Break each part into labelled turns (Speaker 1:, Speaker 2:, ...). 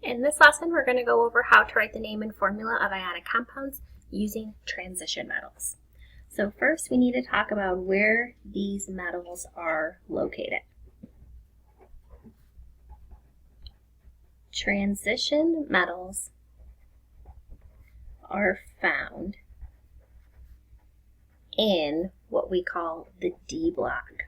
Speaker 1: In this lesson, we're going to go over how to write the name and formula of ionic compounds using transition metals. So first, we need to talk about where these metals are located. Transition metals are found in what we call the D block.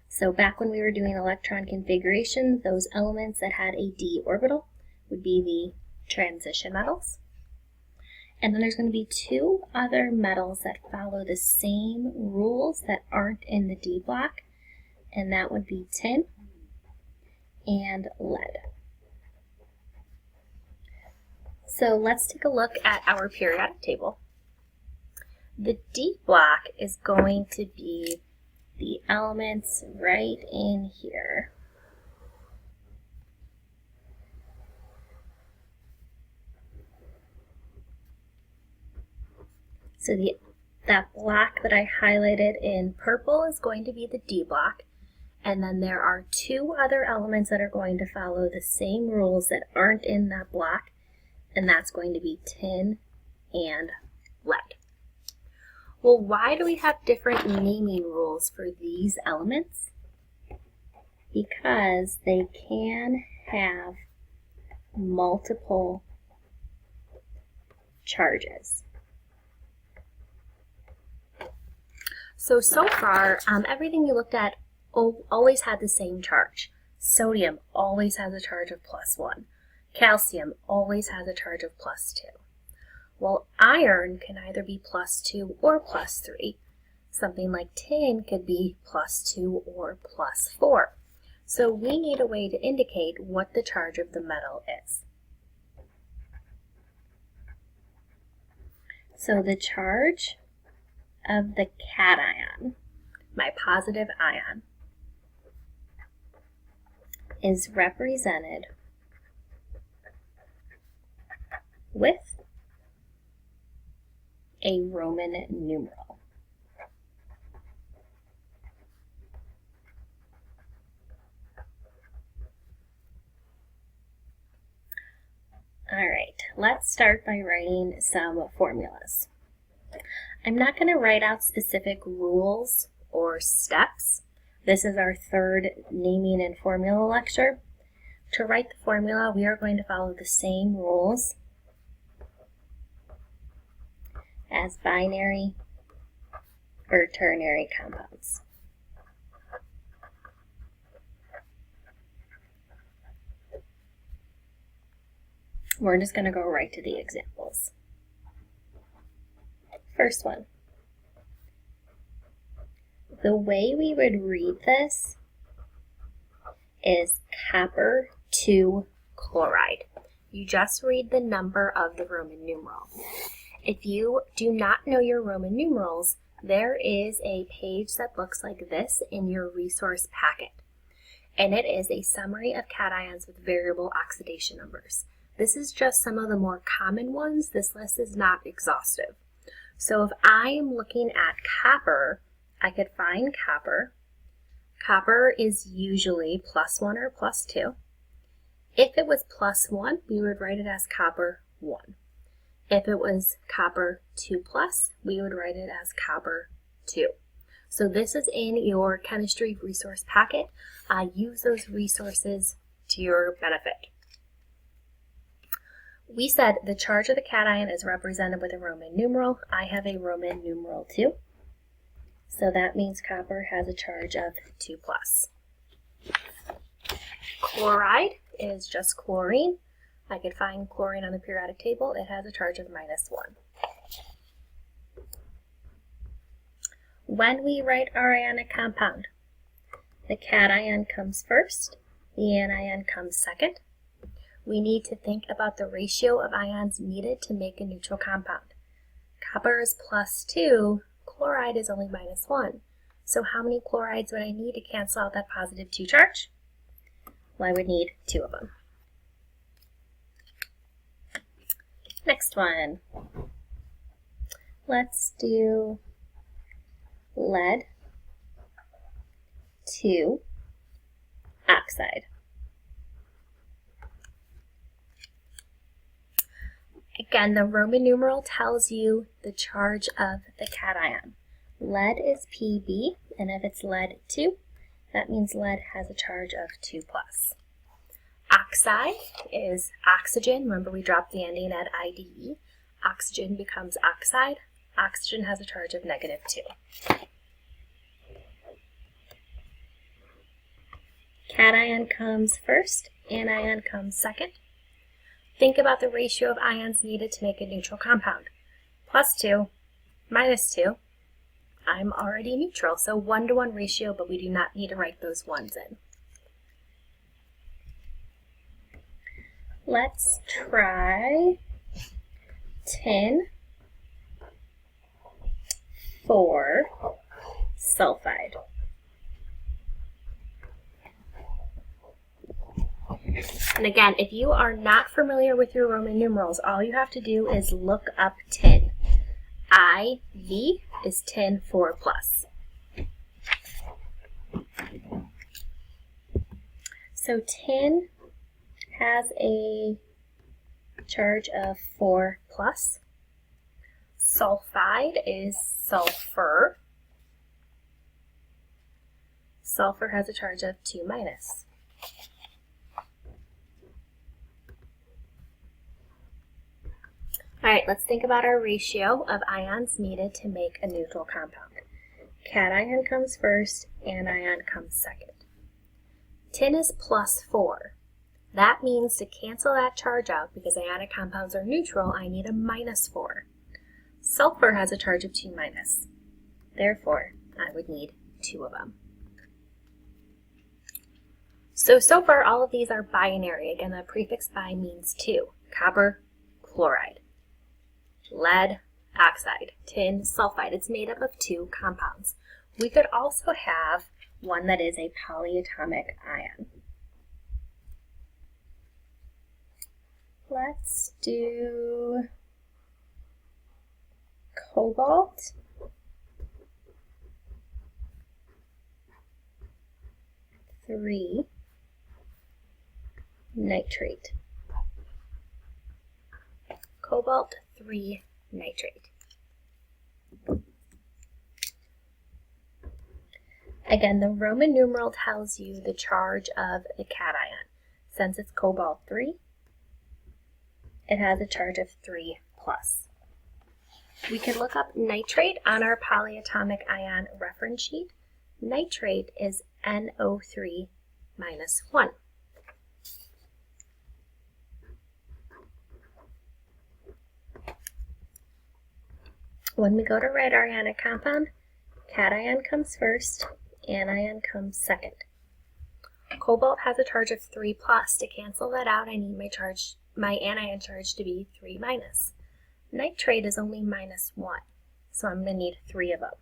Speaker 1: So back when we were doing electron configuration, those elements that had a D orbital would be the transition metals. And then there's going to be two other metals that follow the same rules that aren't in the D block, and that would be tin and lead. So let's take a look at our periodic table. The D block is going to be the elements right in here. So that block that I highlighted in purple is going to be the D block, and then there are two other elements that are going to follow the same rules that aren't in that block, and that's going to be tin and lead. Well, why do we have different naming rules for these elements? Because they can have multiple charges. So far, everything you looked at always had the same charge. Sodium always has a charge of +1. Calcium always has a charge of +2. Well, iron can either be +2 or +3. Something like tin could be +2 or +4. So we need a way to indicate what the charge of the metal is. So the charge of the cation, my positive ion, is represented with a Roman numeral. All right, let's start by writing some formulas. I'm not going to write out specific rules or steps. This is our third naming and formula lecture. To write the formula, we are going to follow the same rules as binary or ternary compounds. We're just going to go right to the examples. First one. The way we would read this is copper 2 chloride. You just read the number of the Roman numeral. If you do not know your Roman numerals, there is a page that looks like this in your resource packet. And it is a summary of cations with variable oxidation numbers. This is just some of the more common ones. This list is not exhaustive. So if I am looking at copper, I could find copper. Copper is usually +1 or +2. If it was +1, we would write it as copper 1. If it was copper 2+, we would write it as copper 2. So this is in your chemistry resource packet. Use those resources to your benefit. We said the charge of the cation is represented with a Roman numeral. I have a Roman numeral 2. So that means copper has a charge of 2+. Chloride is just chlorine. I could find chlorine on the periodic table. It has a charge of -1. When we write our ionic compound, the cation comes first, the anion comes second. We need to think about the ratio of ions needed to make a neutral compound. Copper is +2, chloride is only -1. So how many chlorides would I need to cancel out that +2 charge? Well, I would need 2 of them. Next one. Let's do lead 2 oxide. Again, the Roman numeral tells you the charge of the cation. Lead is Pb, and if it's lead 2, that means lead has a charge of 2+. Oxide is oxygen. Remember, we dropped the ending at IDE. Oxygen becomes oxide. Oxygen has a charge of -2. Cation comes first, anion comes second. Think about the ratio of ions needed to make a neutral compound. +2, -2. I'm already neutral, so 1-to-1 ratio, but we do not need to write those ones in. Let's try tin for sulfide. And again, if you are not familiar with your Roman numerals, all you have to do is look up tin. IV is tin 4+. So tin has a charge of 4+. Sulfide is sulfur. Sulfur has a charge of 2-. All right, let's think about our ratio of ions needed to make a neutral compound. Cation comes first, anion comes second. Tin is +4. That means to cancel that charge out, because ionic compounds are neutral, I need a -4. Sulfur has a charge of 2-. Therefore, I would need 2 of them. So far, all of these are binary. Again, the prefix bi means 2. Copper, chloride. Lead, oxide. Tin, sulfide. It's made up of 2 compounds. We could also have one that is a polyatomic ion. Let's do cobalt, nitrate. Cobalt 3 nitrate. Again, the Roman numeral tells you the charge of the cation. Since it's cobalt 3, it has a charge of 3+. We can look up nitrate on our polyatomic ion reference sheet. Nitrate is NO3 -1. When we go to write our ionic compound, cation comes first, anion comes second. Cobalt has a charge of 3+. To cancel that out, I need my anion charge to be 3-. Nitrate is only -1, so I'm going to need 3 of them.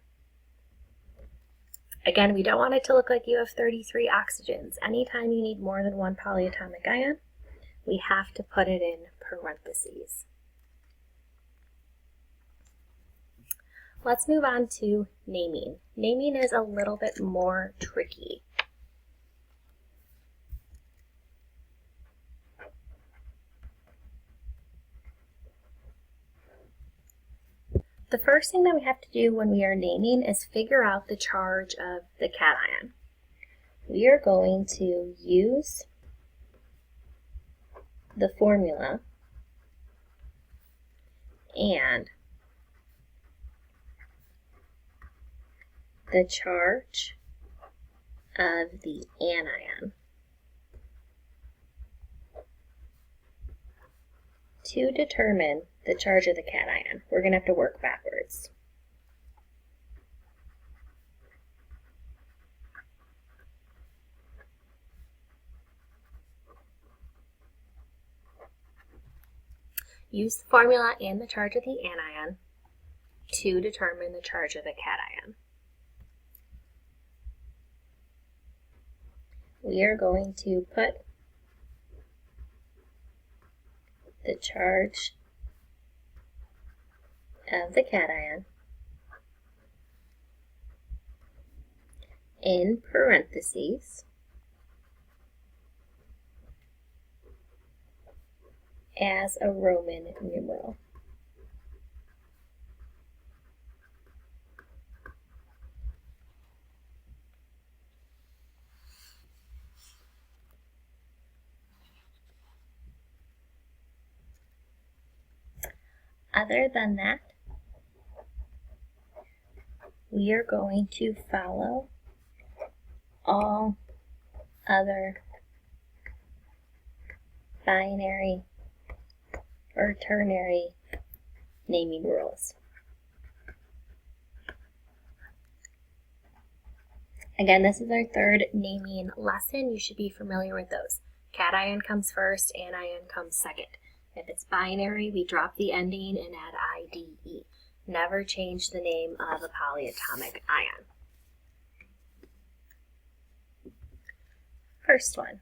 Speaker 1: Again, we don't want it to look like you have 33 oxygens. Anytime you need more than one polyatomic ion, we have to put it in parentheses. Let's move on to naming. Naming is a little bit more tricky. The first thing that we have to do when we are naming is figure out the charge of the cation. We are going to use the formula and the charge of the anion to determine the charge of the cation. We're going to have to work backwards. Use the formula and the charge of the anion to determine the charge of the cation. We are going to put the charge of the cation in parentheses as a Roman numeral. Other than that, we are going to follow all other binary or ternary naming rules. Again, this is our third naming lesson. You should be familiar with those. Cation comes first, anion comes second. If it's binary, we drop the ending and add IDE. Never change the name of a polyatomic ion. First one.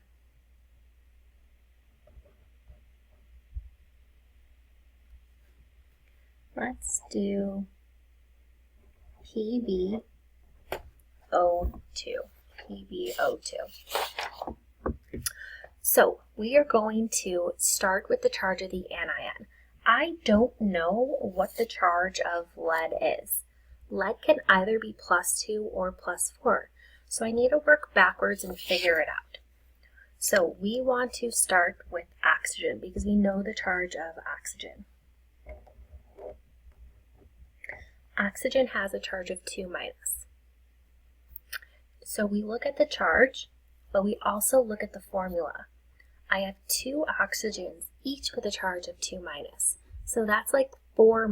Speaker 1: Let's do PbO2. PbO2. So we are going to start with the charge of the anion. I don't know what the charge of lead is. Lead can either be +2 or +4. So I need to work backwards and figure it out. So we want to start with oxygen because we know the charge of oxygen. Oxygen has a charge of 2-. So we look at the charge, but we also look at the formula. I have 2 oxygens, each with a charge of 2-. So that's like 4-.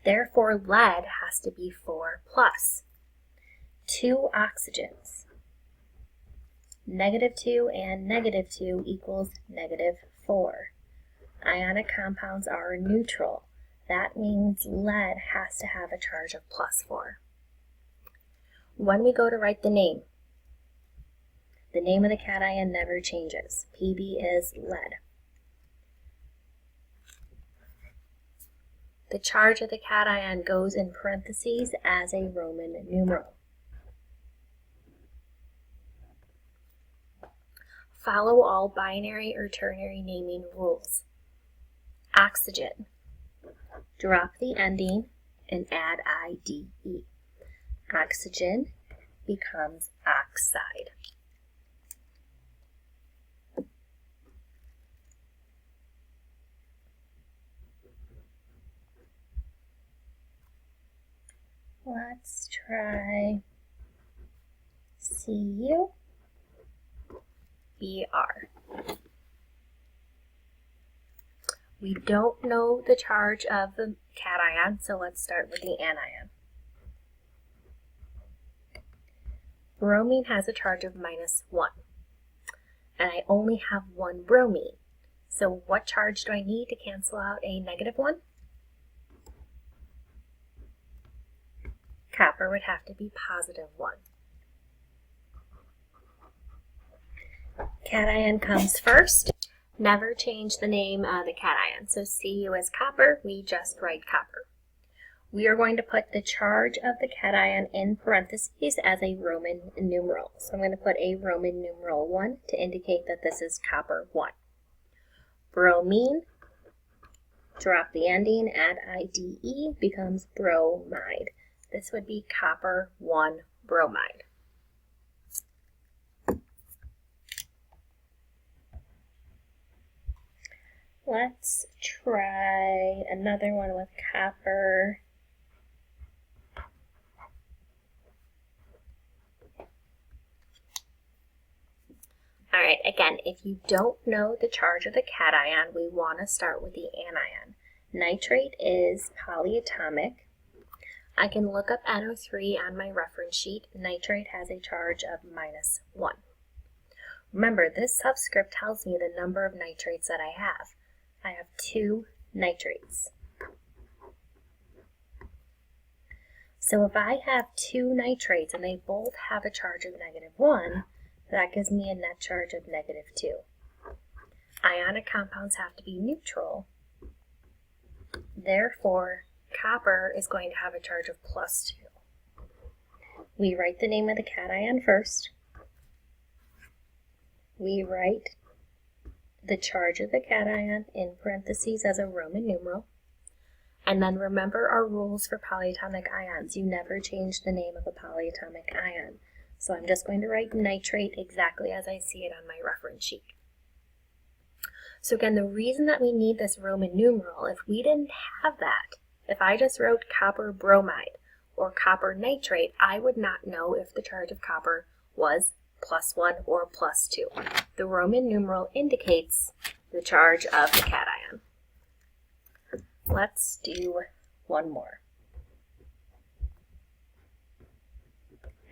Speaker 1: Therefore, lead has to be 4+. 2 oxygens. -2 and -2 equals -4. Ionic compounds are neutral. That means lead has to have a charge of +4. When we go to write the name of the cation never changes. Pb is lead. The charge of the cation goes in parentheses as a Roman numeral. Follow all binary or ternary naming rules. Oxygen. Drop the ending and add IDE. Oxygen becomes oxide. Let's try Cu, Br. We don't know the charge of the cation, so let's start with the anion. Bromine has a charge of -1, and I only have 1 bromine. So what charge do I need to cancel out a -1? Copper would have to be +1. Cation comes first. Never change the name of the cation. So Cu is copper, we just write copper. We are going to put the charge of the cation in parentheses as a Roman numeral. So I'm going to put a Roman numeral 1 to indicate that this is copper 1. Bromine, drop the ending, add IDE, becomes bromide. This would be copper 1 bromide. Let's try another one with copper. All right, again, if you don't know the charge of the cation, we want to start with the anion. Nitrate is polyatomic. I can look up NO3 on my reference sheet. Nitrate has a charge of -1. Remember, this subscript tells me the number of nitrates that I have. I have 2 nitrates. So if I have 2 nitrates and they both have a charge of -1, that gives me a net charge of -2. Ionic compounds have to be neutral. Therefore, copper is going to have a charge of +2. We write the name of the cation first. We write the charge of the cation in parentheses as a Roman numeral. And then remember our rules for polyatomic ions. You never change the name of a polyatomic ion. So I'm just going to write nitrate exactly as I see it on my reference sheet. So again, the reason that we need this Roman numeral, if we didn't have that, if I just wrote copper bromide or copper nitrate, I would not know if the charge of copper was +1 or +2. The Roman numeral indicates the charge of the cation. Let's do one more.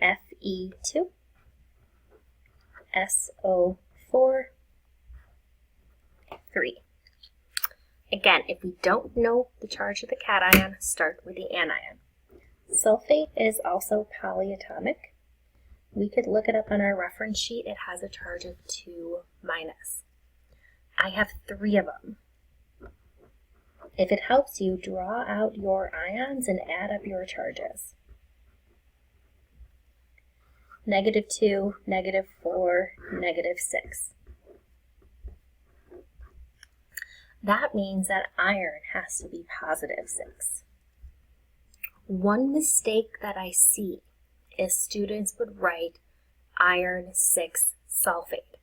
Speaker 1: Fe2, SO4, 3. Again, if we don't know the charge of the cation, start with the anion. Sulfate is also polyatomic. We could look it up on our reference sheet. It has a charge of 2-. I have 3 of them. If it helps you, draw out your ions and add up your charges. -2, -4, -6. That means that iron has to be +6. One mistake that I see is students would write iron 6 sulfate.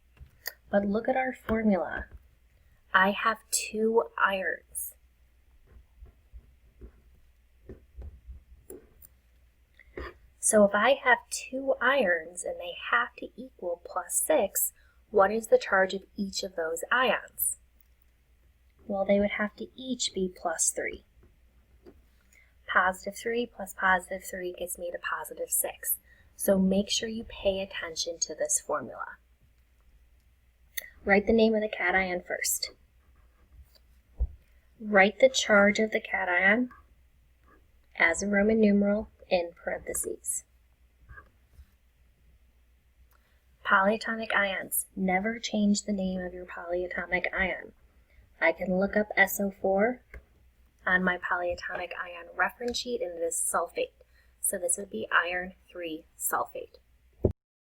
Speaker 1: But look at our formula. I have 2 irons. So if I have 2 irons and they have to equal +6, what is the charge of each of those ions? Well, they would have to each be +3. +3 plus +3 gets me to +6. So make sure you pay attention to this formula. Write the name of the cation first. Write the charge of the cation as a Roman numeral in parentheses. Polyatomic ions. Never change the name of your polyatomic ion. I can look up SO4 on my polyatomic ion reference sheet, and it is sulfate. So this would be iron 3 sulfate.